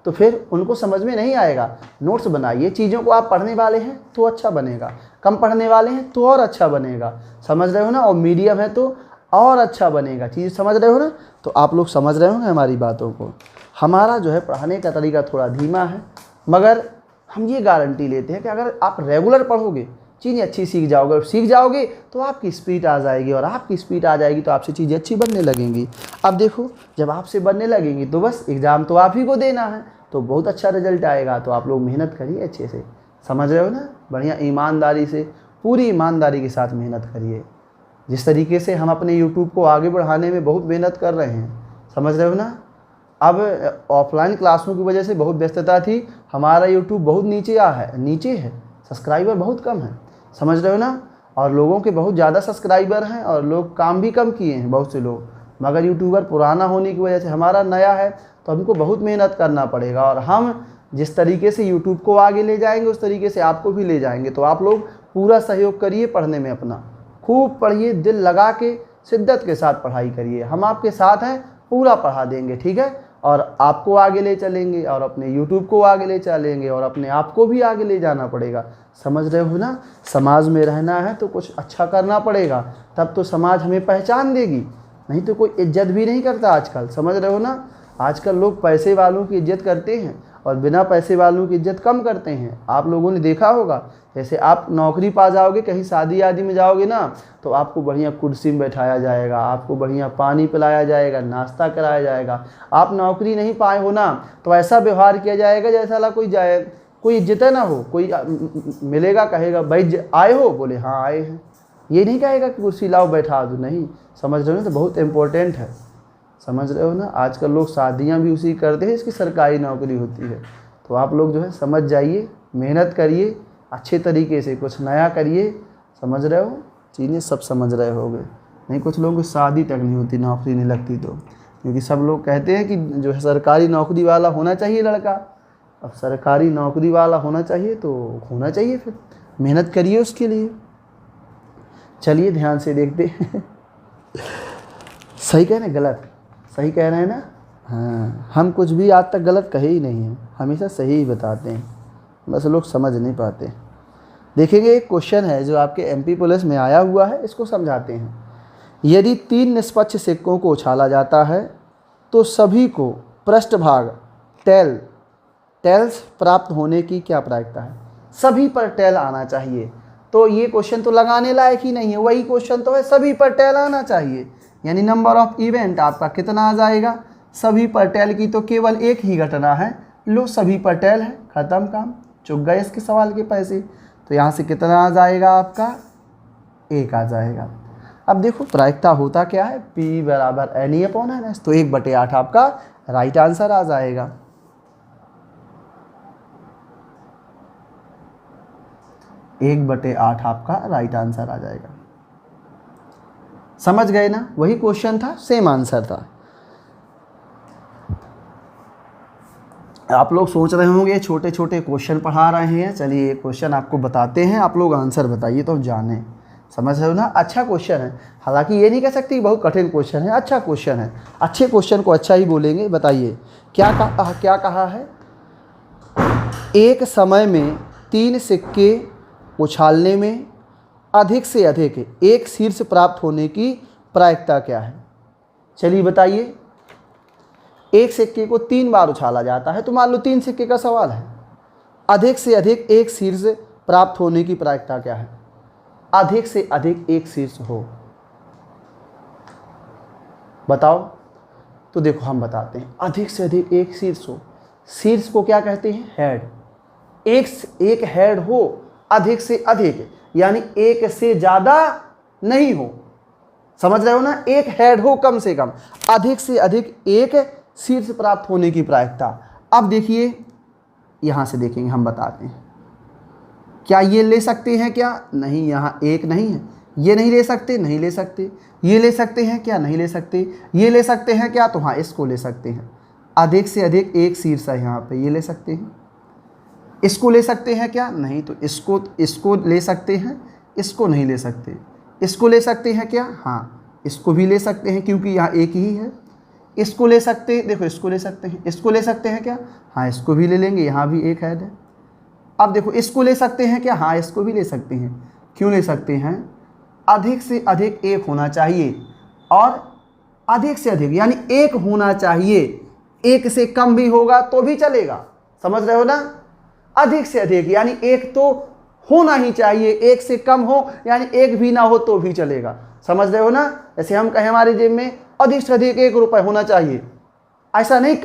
तो फिर उनको समझ में नहीं आएगा। नोट्स बनाइए, चीज़ों को आप पढ़ने वाले हैं तो अच्छा बनेगा, कम पढ़ने वाले हैं तो और अच्छा बनेगा। समझ रहे हो ना, और मीडियम है तो और अच्छा बनेगा। चीज़ समझ रहे हो ना। तो आप लोग समझ रहे होंगे हमारी बातों को। हमारा जो है पढ़ाने का तरीका थोड़ा धीमा है, मगर हम ये गारंटी लेते हैं कि अगर आप रेगुलर पढ़ोगे चीज़ें अच्छी सीख जाओगे, और सीख जाओगे तो आपकी स्पीड आ जाएगी, और आपकी स्पीड आ जाएगी तो आपसे चीज़ें अच्छी बनने लगेंगी। अब देखो जब आपसे बनने लगेंगी तो बस एग्ज़ाम तो आप ही को देना है, तो बहुत अच्छा रिजल्ट आएगा। तो आप लोग मेहनत करिए अच्छे से, समझ रहे हो ना, बढ़िया ईमानदारी से, पूरी ईमानदारी के साथ मेहनत करिए। जिस तरीके से हम अपने YouTube को आगे बढ़ाने में बहुत मेहनत कर रहे हैं, समझ रहे हो ना, अब ऑफलाइन क्लासों की वजह से बहुत व्यस्तता थी, हमारा यूट्यूब बहुत नीचे है, सब्सक्राइबर बहुत कम है, समझ रहे हो ना। और लोगों के बहुत ज़्यादा सब्सक्राइबर हैं और लोग काम भी कम किए हैं बहुत से लोग, मगर यूट्यूबर पुराना होने की वजह से, हमारा नया है तो हमको बहुत मेहनत करना पड़ेगा। और हम जिस तरीके से यूट्यूब को आगे ले जाएंगे उस तरीके से आपको भी ले जाएंगे। तो आप लोग पूरा सहयोग करिए पढ़ने में अपना, खूब पढ़िए, दिल लगा के शिद्दत के साथ पढ़ाई करिए, हम आपके साथ हैं, पूरा पढ़ा देंगे, ठीक है। और आपको आगे ले चलेंगे और अपने यूट्यूब को आगे ले चलेंगे और अपने आप को भी आगे ले जाना पड़ेगा, समझ रहे हो ना। समाज में रहना है तो कुछ अच्छा करना पड़ेगा, तब तो समाज हमें पहचान देगी, नहीं तो कोई इज्जत भी नहीं करता आजकल, समझ रहे हो ना। आजकल लोग पैसे वालों की इज्जत करते हैं और बिना पैसे वालों की इज्जत कम करते हैं। आप लोगों ने देखा होगा, जैसे आप नौकरी पा जाओगे, कहीं शादी आदि में जाओगे ना, तो आपको बढ़िया कुर्सी में बैठाया जाएगा, आपको बढ़िया पानी पिलाया जाएगा, नाश्ता कराया जाएगा। आप नौकरी नहीं पाए हो ना, तो ऐसा व्यवहार किया जाएगा जैसा ला कोई इज्जत ना हो। कोई मिलेगा कहेगा भाई आए हो, बोले हाँ आए हैं, ये नहीं कहेगा कि कुर्सी लाओ बैठा दो, नहीं, समझ रहे हो ना। तो बहुत इम्पोर्टेंट है, समझ रहे हो ना। आजकल लोग शादियां भी उसी करते हैं, इसकी सरकारी नौकरी होती है। तो आप लोग जो है समझ जाइए, मेहनत करिए, अच्छे तरीके से कुछ नया करिए, समझ रहे हो, चीज़ें सब समझ रहे होगे। नहीं, कुछ लोगों की शादी तक नहीं होती, नौकरी नहीं लगती तो, क्योंकि सब लोग कहते हैं कि जो है सरकारी नौकरी वाला होना चाहिए लड़का। अब सरकारी नौकरी वाला होना चाहिए तो होना चाहिए, फिर मेहनत करिए उसके लिए। चलिए ध्यान से देखते हैं सही कह रहे हैं गलत, सही कह रहे हैं ना। हाँ, हम कुछ भी आज तक गलत कहे ही नहीं हैं, हमेशा सही ही बताते हैं, बस लोग समझ नहीं पाते। देखेंगे एक क्वेश्चन है जो आपके एमपी पुलिस में आया हुआ है, इसको समझाते हैं। यदि 3 निष्पक्ष सिक्कों को उछाला जाता है तो सभी को पृष्ठभाग टेल्स प्राप्त होने की क्या प्रायिकता है। सभी पर टेल आना चाहिए, तो ये क्वेश्चन तो लगाने लायक ही नहीं है, वही क्वेश्चन तो है, सभी पर टेल आना चाहिए, यानी नंबर ऑफ इवेंट आपका कितना आ जाएगा। सभी पर टेल की तो केवल एक ही घटना है, लो सभी पर टेल है, ख़त्म काम, चुक गए इसके सवाल के पैसे। तो यहाँ से कितना आ जाएगा आपका, 1 आ जाएगा। अब देखो प्रायिकता होता क्या है, P बराबर NE/NS, तो 1/8 आपका राइट आंसर आ जाएगा। एक बटे 8 आपका राइट आंसर आ जाएगा। समझ गए ना, वही क्वेश्चन था, सेम आंसर था। आप लोग सोच रहे होंगे छोटे छोटे क्वेश्चन पढ़ा रहे हैं, चलिए क्वेश्चन आपको बताते हैं, आप लोग आंसर बताइए तो जाने, समझ रहे हो ना। अच्छा क्वेश्चन है, हालांकि ये नहीं कह सकती बहुत कठिन क्वेश्चन है, अच्छा क्वेश्चन है, अच्छे क्वेश्चन को अच्छा ही बोलेंगे। बताइए क्या कहा है, एक समय में 3 सिक्के उछालने में अधिक से अधिक एक शीर्ष प्राप्त होने की प्रायिकता क्या है। चलिए बताइए, एक सिक्के को 3 बार उछाला जाता है, तो मान लो 3 सिक्के का सवाल है, अधिक से अधिक एक शीर्ष प्राप्त होने की प्रायिकता क्या है। अधिक से अधिक एक शीर्ष हो, बताओ। तो देखो हम बताते हैं, अधिक से अधिक एक शीर्ष हो, शीर्ष को क्या कहते हैं, हेड। एक हेड हो, अधिक से अधिक यानी एक से ज़्यादा नहीं हो, समझ रहे हो ना। एक हेड हो कम से कम, अधिक से अधिक एक शीर्ष प्राप्त होने की प्रायिकता। अब देखिए यहाँ से देखेंगे, हम बताते हैं, क्या ये ले सकते हैं क्या, नहीं, यहाँ एक नहीं है, ये नहीं ले सकते, नहीं ले सकते, ये ले सकते हैं क्या, नहीं ले सकते, ये ले सकते हैं क्या, तो हाँ इसको ले सकते हैं। अधिक से अधिक एक शीर्ष है यहाँ पे, ये ले सकते हैं। इसको ले सकते हैं क्या, नहीं, तो इसको ले सकते हैं, इसको नहीं ले सकते। इसको ले सकते हैं क्या, हाँ इसको भी ले सकते हैं क्योंकि यहाँ एक ही है। इसको ले सकते हैं, देखो इसको ले सकते हैं, इसको ले सकते हैं क्या, हाँ इसको भी ले लेंगे, यहाँ भी एक हेड है। अब देखो इसको ले सकते हैं क्या, हाँ इसको भी ले सकते हैं। क्यों ले सकते हैं, अधिक से अधिक एक होना चाहिए, और अधिक से अधिक यानी एक होना चाहिए, एक से कम भी होगा तो भी चलेगा, समझ रहे हो ना। अधिक से अधिक यानी एक तो होना ही चाहिए, एक से कम हो यानी एक भी ना हो तो भी चलेगा, समझ रहे हो ना। जैसे हम कहें हमारी जेब में अधिक से अधिक 1 रुपये होना चाहिए, ऐसा नहीं,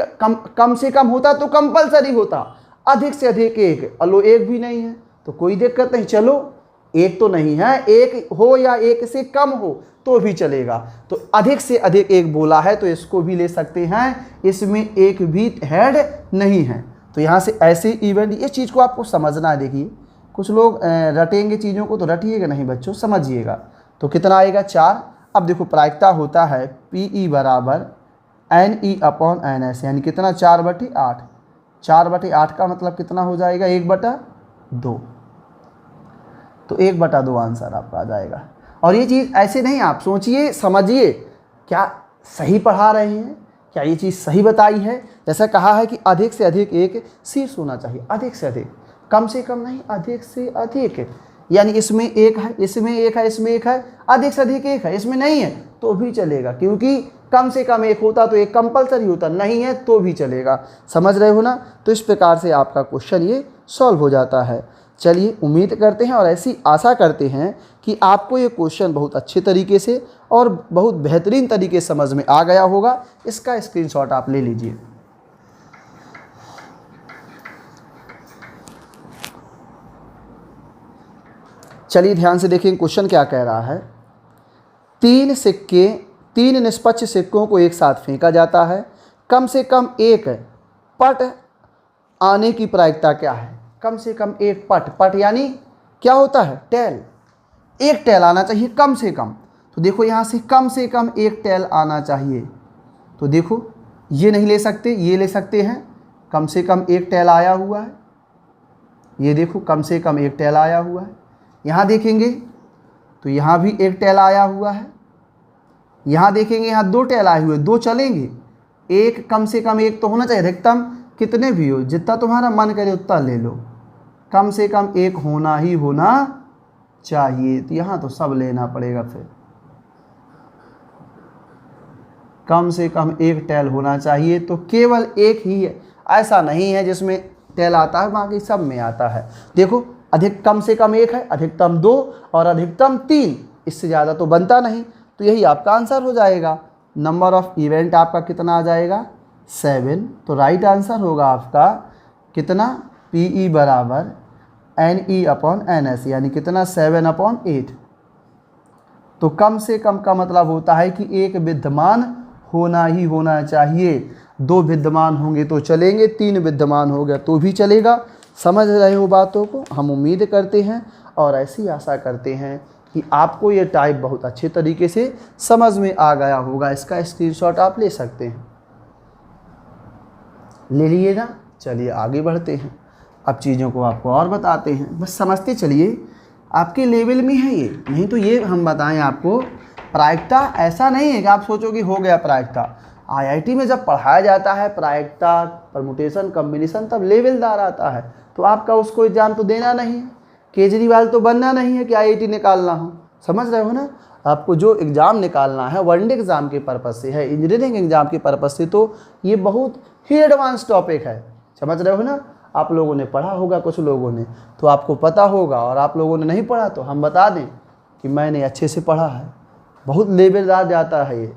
कम से कम होता तो कंपलसरी होता, अधिक से अधिक 1, अलो 1 भी नहीं है तो कोई दिक्कत नहीं, चलो एक तो नहीं है, एक हो या एक से कम हो तो भी चलेगा। तो अधिक से अधिक एक बोला है तो इसको भी ले सकते हैं, इसमें एक भी हेड नहीं है। तो यहाँ से ऐसे इवेंट, इस चीज़ को आपको समझना है। देखिए कुछ लोग रटेंगे चीज़ों को, तो रटिएगा नहीं बच्चों, समझिएगा। तो कितना आएगा 4। अब देखो प्रायिकता होता है PE बराबर NE अपॉन NS, यानी कितना 4/8। 4/8 का मतलब कितना हो जाएगा 1/2। तो 1/2 आंसर आपका आ जाएगा। और ये चीज़ ऐसे नहीं, आप सोचिए समझिए, क्या सही पढ़ा रहे हैं, क्या ये चीज़ सही बताई है। जैसा कहा है कि अधिक से अधिक एक शीर्ष होना चाहिए, अधिक से अधिक, कम से कम नहीं, अधिक से अधिक। यानी इसमें एक है, इसमें एक है, इसमें एक है, अधिक से अधिक एक है, इसमें नहीं है तो भी चलेगा, क्योंकि कम से कम एक होता तो एक कंपलसरी होता, नहीं है तो भी चलेगा। समझ रहे हो ना। तो इस प्रकार से आपका क्वेश्चन ये सॉल्व हो जाता है। चलिए उम्मीद करते हैं और ऐसी आशा करते हैं कि आपको ये क्वेश्चन बहुत अच्छे तरीके से और बहुत बेहतरीन तरीके से समझ में आ गया होगा। इसका स्क्रीनशॉट आप ले लीजिए। चलिए ध्यान से देखिए क्वेश्चन क्या कह रहा है। 3 निष्पक्ष सिक्कों को एक साथ फेंका जाता है, कम से कम एक पट आने की प्रायिकता क्या है। कम से कम एक पट यानी क्या होता है, टेल। एक टेल आना चाहिए कम से कम। तो देखो यहाँ से कम एक टेल आना चाहिए। तो देखो ये नहीं ले सकते, ये ले सकते हैं। कम से कम एक टेल आया हुआ है, ये देखो कम से कम एक टेल आया हुआ है। यहाँ देखेंगे तो यहाँ भी एक टेल आया हुआ है। यहाँ देखेंगे यहाँ 2 टेल आए हुए, 2 चलेंगे। एक कम से कम एक तो होना चाहिए, अधिकतम कितने भी हो, जितना तुम्हारा मन करे उतना ले लो, कम से कम एक होना ही होना चाहिए। तो यहाँ तो सब लेना पड़ेगा, फिर कम से कम एक टेल होना चाहिए। तो केवल एक ही है, ऐसा नहीं है जिसमें टेल आता है, बाकी सब में आता है। देखो अधिक कम से कम एक है, अधिकतम 2 और अधिकतम 3, इससे ज़्यादा तो बनता नहीं। तो यही आपका आंसर हो जाएगा। नंबर ऑफ इवेंट आपका कितना आ जाएगा 7। तो राइट आंसर होगा आपका कितना, PE बराबर NE अपॉन NS, यानी कितना 7/8। तो कम से कम का मतलब होता है कि एक विद्यमान होना ही होना चाहिए। 2 विद्यमान होंगे तो चलेंगे, 3 विद्यमान हो गया तो भी चलेगा। समझ रहे हो बातों को। हम उम्मीद करते हैं और ऐसी आशा करते हैं कि आपको ये टाइप बहुत अच्छे तरीके से समझ में आ गया होगा। इसका स्क्रीनशॉट आप ले सकते हैं, ले लिए ना। चलिए आगे बढ़ते हैं, अब चीज़ों को आपको और बताते हैं। बस समझते चलिए, आपके लेवल में है ये, नहीं तो ये हम बताएं आपको। प्रायिकता ऐसा नहीं है कि आप सोचो कि हो गया प्रायिकता। IIT में जब पढ़ाया जाता है प्रायिकता, परमुटेशन, कॉम्बिनेशन, तब लेवलदार आता है। तो आपका उसको एग्ज़ाम तो देना नहीं है, केजरीवाल तो बनना नहीं है कि IIT निकालना हो। समझ रहे हो ना। आपको जो एग्ज़ाम निकालना है वनडे एग्ज़ाम के पर्पज़ से है, इंजीनियरिंग एग्ज़ाम के पर्पज़ से, तो ये बहुत ही एडवांस टॉपिक है। समझ रहे हो ना। आप लोगों ने पढ़ा होगा, कुछ लोगों ने तो आपको पता होगा, और आप लोगों ने नहीं पढ़ा तो हम बता दें कि मैंने अच्छे से पढ़ा है। बहुत लेवलदार जाता है ये,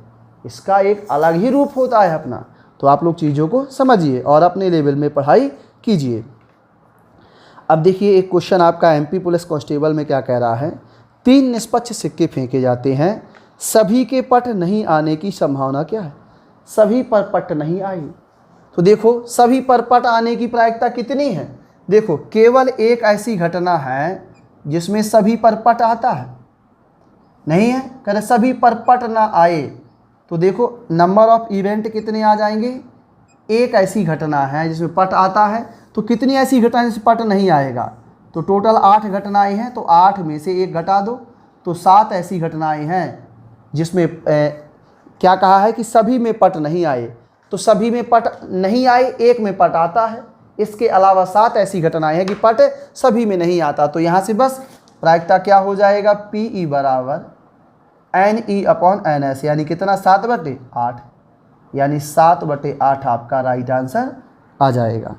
इसका एक अलग ही रूप होता है अपना। तो आप लोग चीज़ों को समझिए और अपने लेवल में पढ़ाई कीजिए। अब देखिए एक क्वेश्चन आपका MP पुलिस कांस्टेबल में क्या कह रहा है। 3 निष्पक्ष सिक्के फेंके जाते हैं, सभी के पट नहीं आने की संभावना क्या है। सभी पर पट नहीं आई। तो देखो सभी पर पट आने की प्रायिकता कितनी है। देखो केवल एक ऐसी घटना है जिसमें सभी पर पट आता है, नहीं है, कह सभी पर पट ना आए। तो देखो नंबर ऑफ इवेंट कितने आ जाएंगे। एक ऐसी घटना है जिसमें पट आता है, तो कितनी ऐसी घटनाएं जिसमें पट नहीं आएगा। तो टोटल 8 घटनाएं हैं, तो 8 में से 1 घटा दो, तो 7 ऐसी घटनाएं हैं जिसमें क्या कहा है कि सभी में पट नहीं आए। तो सभी में पट नहीं आए, एक में पट आता है। इसके अलावा 7 ऐसी घटनाएं हैं कि पट सभी में नहीं आता। तो यहाँ से बस प्रायिकता क्या हो जाएगा, PE बराबर NE अपॉन NS, यानी कितना 7/8, यानी 7/8 आपका राइट आंसर आ जाएगा।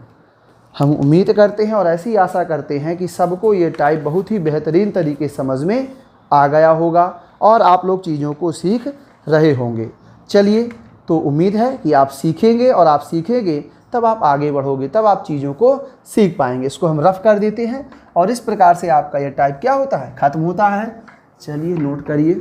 हम उम्मीद करते हैं और ऐसी आशा करते हैं कि सबको ये टाइप बहुत ही बेहतरीन तरीके समझ में आ गया होगा और आप लोग चीज़ों को सीख रहे होंगे। चलिए, तो उम्मीद है कि आप सीखेंगे और आप सीखेंगे तब आप आगे बढ़ोगे, तब आप चीज़ों को सीख पाएंगे। इसको हम रफ कर देते हैं और इस प्रकार से आपका ये टाइप क्या होता है, खत्म होता है। चलिए नोट करिए।